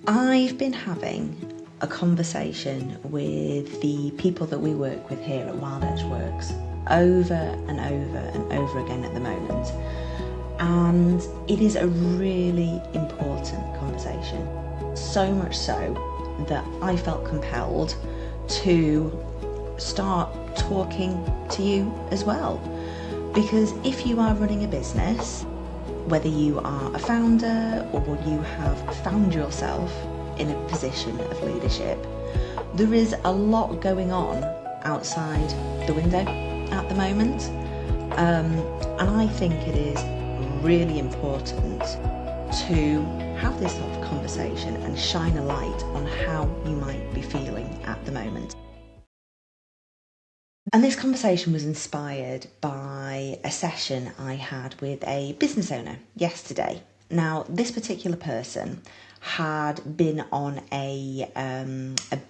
I've been having a conversation with the people that we work with here at Wild Edge Works over and over and over again at the moment. And it is a really important conversation. So much so that I felt compelled to start talking to you as well. Because if you are running a business, whether you are a founder or you have found yourself in a position of leadership, there is a lot going on outside the window at the moment. And I think it is really important to have this sort of conversation and shine a light on how you might be feeling at the moment. And this conversation was inspired by a session I had with a business owner yesterday. Now, this particular person had been on a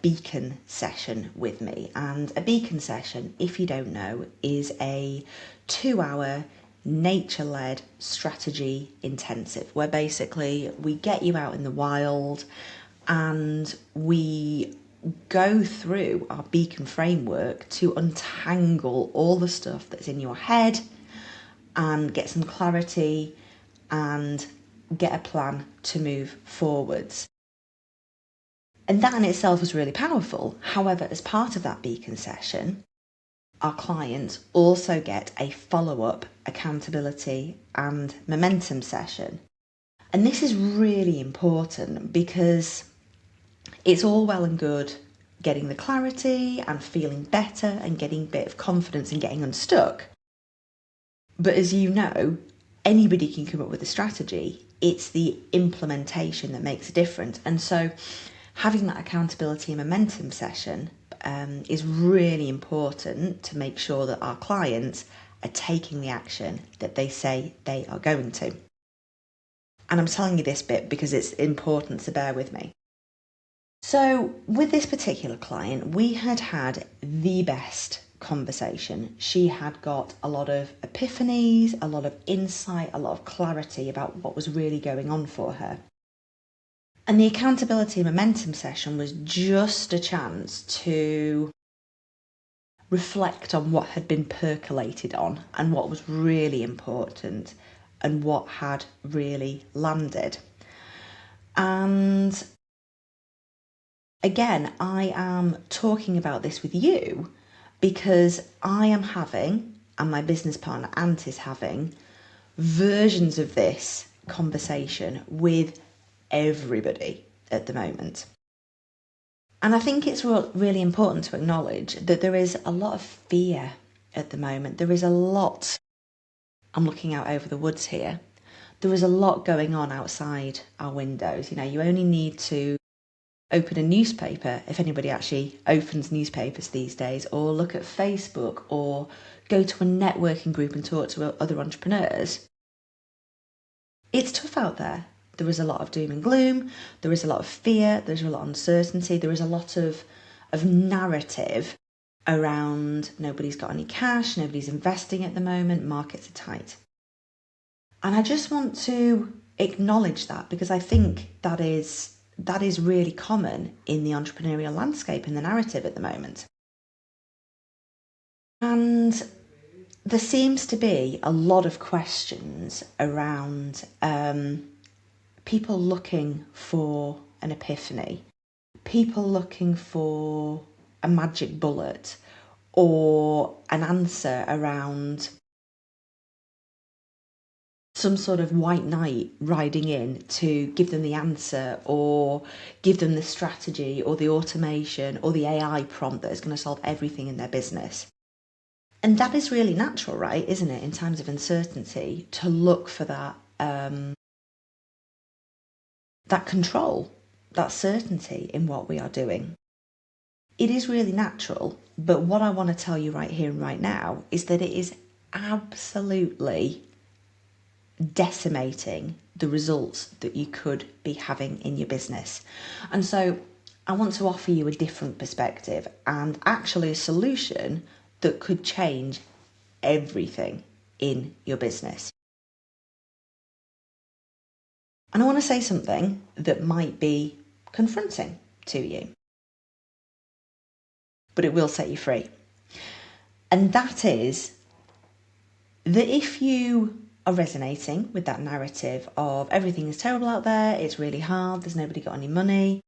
beacon session with me. And a beacon session, if you don't know, is a 2-hour nature-led strategy intensive where basically we get you out in the wild and we go through our beacon framework to untangle all the stuff that's in your head and get some clarity and get a plan to move forwards. And that in itself was really powerful. However, as part of that beacon session, our clients also get a follow-up accountability and momentum session. And this is really important because it's all well and good getting the clarity and feeling better and getting a bit of confidence and getting unstuck. But as you know, anybody can come up with a strategy. It's the implementation that makes a difference. And so having that accountability and momentum session is really important to make sure that our clients are taking the action that they say they are going to. And I'm telling you this bit because it's important, so bear with me. So with this particular client, we had the best conversation. She had got a lot of epiphanies, a lot of insight, a lot of clarity about what was really going on for her. And the accountability and momentum session was just a chance to reflect on what had been percolated on and what was really important and what had really landed. And again, I am talking about this with you because I am having, and my business partner Ant is having, versions of this conversation with everybody at the moment. And I think it's really important to acknowledge that there is a lot of fear at the moment. There is a lot, I'm looking out over the woods here, there is a lot going on outside our windows. You know, you only need to open a newspaper, if anybody actually opens newspapers these days, or look at Facebook or go to a networking group and talk to other entrepreneurs. It's tough out there. There is a lot of doom and gloom, there is a lot of fear, there's a lot of uncertainty, there is a lot of narrative around nobody's got any cash, nobody's investing at the moment, markets are tight. And I just want to acknowledge that because I think that is really common in the entrepreneurial landscape, in the narrative at the moment. And there seems to be a lot of questions around people looking for an epiphany, people looking for a magic bullet or an answer around some sort of white knight riding in to give them the answer or give them the strategy or the automation or the AI prompt that is going to solve everything in their business. And that is really natural, right? Isn't it? In times of uncertainty, to look for that that control, that certainty in what we are doing. It is really natural, but what I want to tell you right here and right now is that it is absolutely decimating the results that you could be having in your business. And so I want to offer you a different perspective and actually a solution that could change everything in your business. And I want to say something that might be confronting to you. But it will set you free. And that is that if you are resonating with that narrative of everything is terrible out there, it's really hard, there's nobody got any money,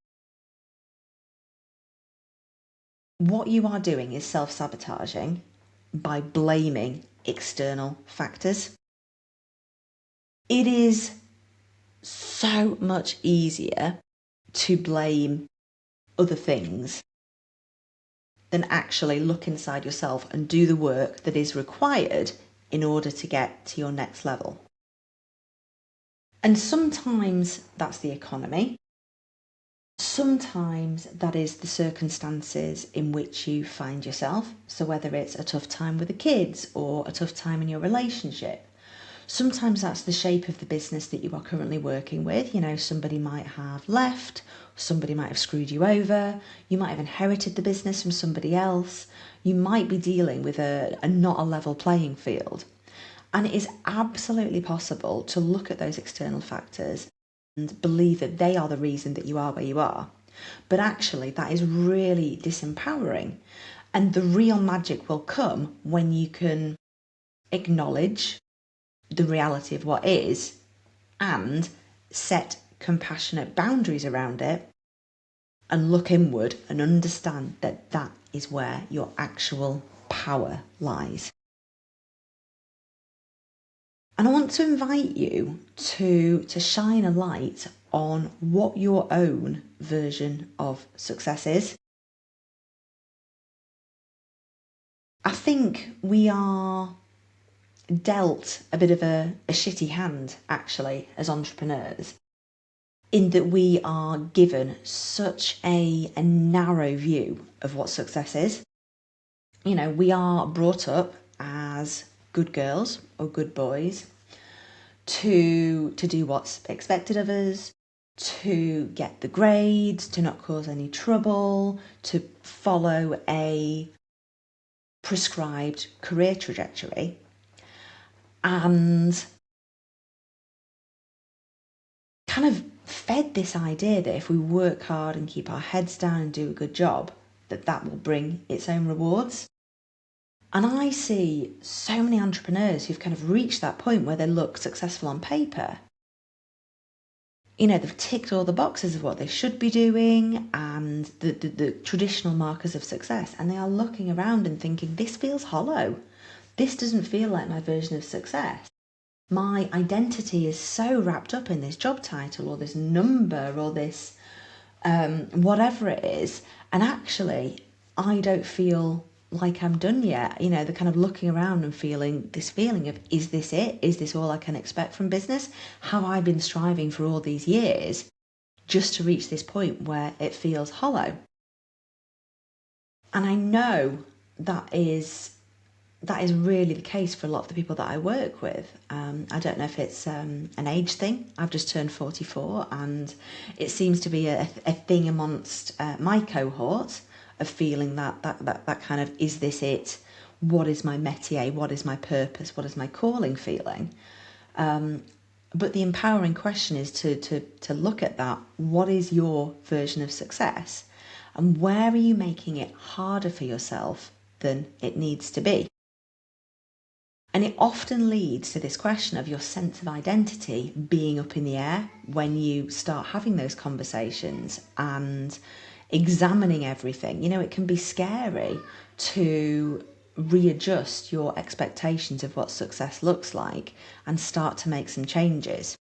what you are doing is self-sabotaging by blaming external factors. It is so much easier to blame other things than actually look inside yourself and do the work that is required in order to get to your next level. And sometimes that's the economy. Sometimes that is the circumstances in which you find yourself. So whether it's a tough time with the kids or a tough time in your relationship. Sometimes that's the shape of the business that you are currently working with. You know, somebody might have left, somebody might have screwed you over, you might have inherited the business from somebody else, you might be dealing with a not a level playing field. And it is absolutely possible to look at those external factors and believe that they are the reason that you are where you are. But actually, that is really disempowering. And the real magic will come when you can acknowledge the reality of what is and set compassionate boundaries around it and look inward and understand that that is where your actual power lies. And I want to invite you to shine a light on what your own version of success is. I think we are dealt a bit of a shitty hand, actually, as entrepreneurs, in that we are given such a narrow view of what success is. You know, we are brought up as good girls or good boys to do what's expected of us, to get the grades, to not cause any trouble, to follow a prescribed career trajectory. And kind of fed this idea that if we work hard and keep our heads down and do a good job, that will bring its own rewards. And I see so many entrepreneurs who've kind of reached that point where they look successful on paper. You know, they've ticked all the boxes of what they should be doing and the traditional markers of success. And they are looking around and thinking, this feels hollow. This doesn't feel like my version of success. My identity is so wrapped up in this job title or this number or this whatever it is. And actually, I don't feel like I'm done yet. You know, they're kind of looking around and feeling this feeling of, is this it? Is this all I can expect from business? Have I been striving for all these years just to reach this point where it feels hollow? And I know that is really the case for a lot of the people that I work with. I don't know if it's an age thing. I've just turned 44 and it seems to be a thing amongst my cohort of feeling that kind of, is this it? What is my métier? What is my purpose? What is my calling feeling? But the empowering question is to look at that. What is your version of success? And where are you making it harder for yourself than it needs to be? And it often leads to this question of your sense of identity being up in the air when you start having those conversations and examining everything. You know, it can be scary to readjust your expectations of what success looks like and start to make some changes.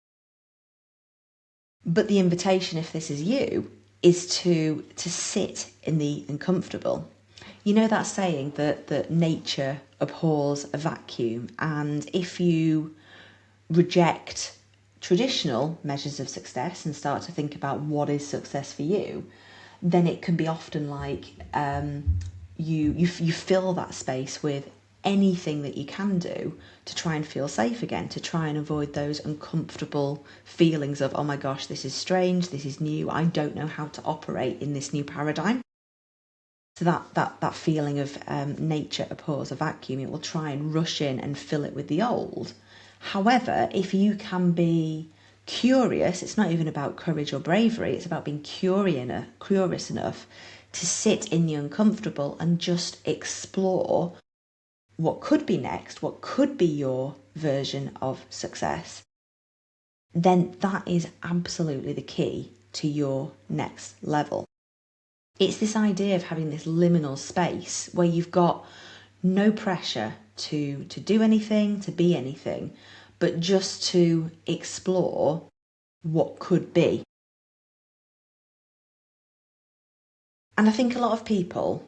But the invitation, if this is you, is to sit in the uncomfortable. You know that saying that nature abhors a vacuum, and if you reject traditional measures of success and start to think about what is success for you, then it can be often like you fill that space with anything that you can do to try and feel safe again, to try and avoid those uncomfortable feelings of, oh my gosh, this is strange, this is new, I don't know how to operate in this new paradigm. So that feeling of nature abhors a vacuum, it will try and rush in and fill it with the old. However, if you can be curious. It's not even about courage or bravery. It's about being curious enough to sit in the uncomfortable and just explore what could be next, what could be your version of success. Then that is absolutely the key to your next level. It's this idea of having this liminal space where you've got no pressure to do anything, to be anything, but just to explore what could be. And I think a lot of people,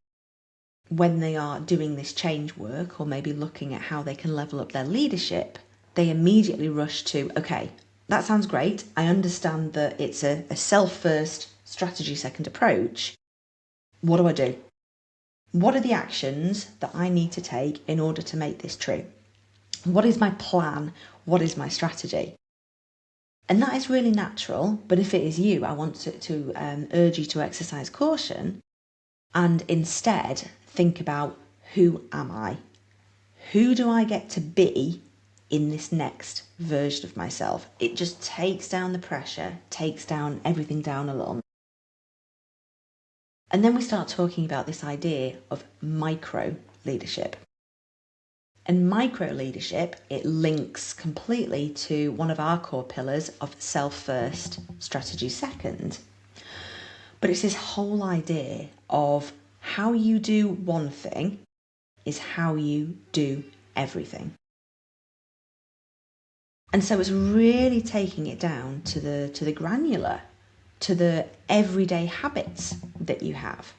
when they are doing this change work or maybe looking at how they can level up their leadership, they immediately rush to, okay, that sounds great. I understand that it's a self-first, strategy-second approach. What do I do? What are the actions that I need to take in order to make this true? What is my plan? What is my strategy? And that is really natural, but if it is you, I want to urge you to exercise caution and instead think about, who am I? Who do I get to be in this next version of myself? It just takes down the pressure, takes down everything down a little. And then we start talking about this idea of micro leadership. And micro leadership, it links completely to one of our core pillars of self first, strategy second. But it's this whole idea of how you do one thing is how you do everything. And so it's really taking it down to the granular, to the everyday habits that you have.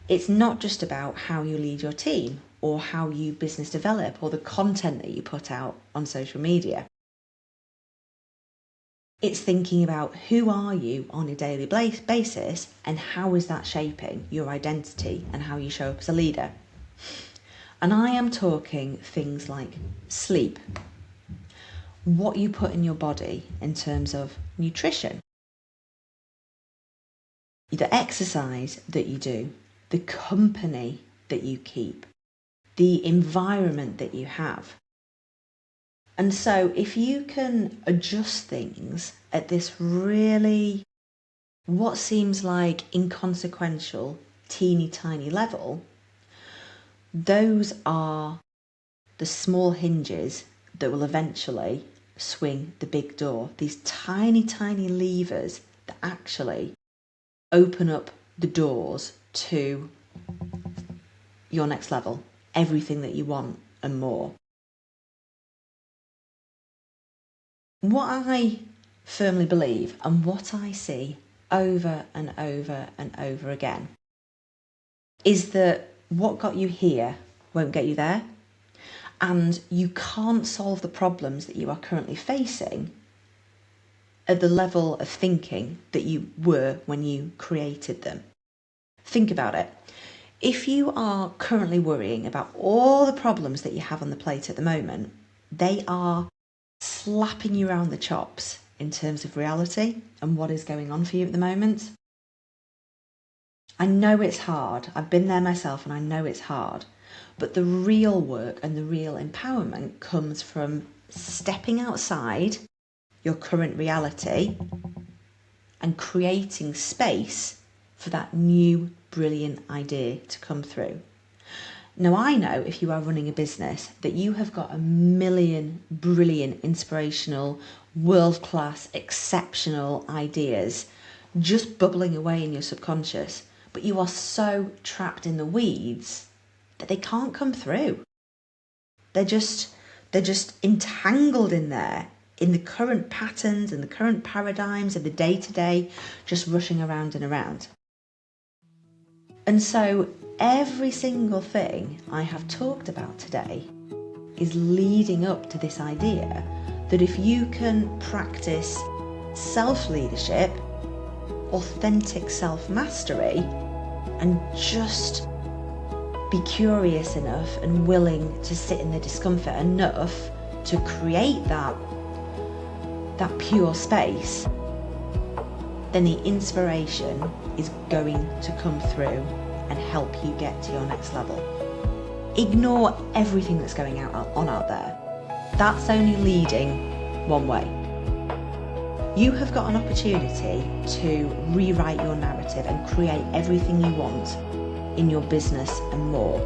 It's not just about how you lead your team or how you business develop or the content that you put out on social media. It's thinking about, who are you on a daily basis and how is that shaping your identity and how you show up as a leader. And I am talking things like sleep, what you put in your body in terms of nutrition, the exercise that you do, the company that you keep, the environment that you have. And so if you can adjust things at this really, what seems like inconsequential, teeny tiny level, those are the small hinges that will eventually swing the big door. These tiny, tiny levers that actually open up the doors to your next level, everything that you want and more. What I firmly believe and what I see over and over and over again is that what got you here won't get you there, and you can't solve the problems that you are currently facing at the level of thinking that you were when you created them. Think about it. If you are currently worrying about all the problems that you have on the plate at the moment, they are slapping you around the chops in terms of reality and what is going on for you at the moment. I know it's hard. I've been there myself and I know it's hard. But the real work and the real empowerment comes from stepping outside your current reality and creating space for that new brilliant idea to come through. Now, I know if you are running a business that you have got a million brilliant, inspirational, world-class, exceptional ideas just bubbling away in your subconscious, but you are so trapped in the weeds that they can't come through. They're just entangled in there, in the current patterns and the current paradigms of the day-to-day, just rushing around and around. And so every single thing I have talked about today is leading up to this idea that if you can practice self-leadership, authentic self-mastery, and just be curious enough and willing to sit in the discomfort enough to create that pure space, then the inspiration is going to come through and help you get to your next level. Ignore everything that's going on out there. That's only leading one way. You have got an opportunity to rewrite your narrative and create everything you want in your business and more.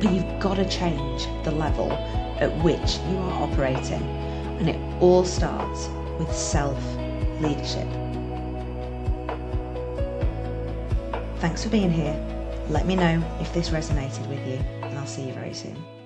But you've got to change the level at which you are operating. And it all starts with self-leadership. Thanks for being here. Let me know if this resonated with you, and I'll see you very soon.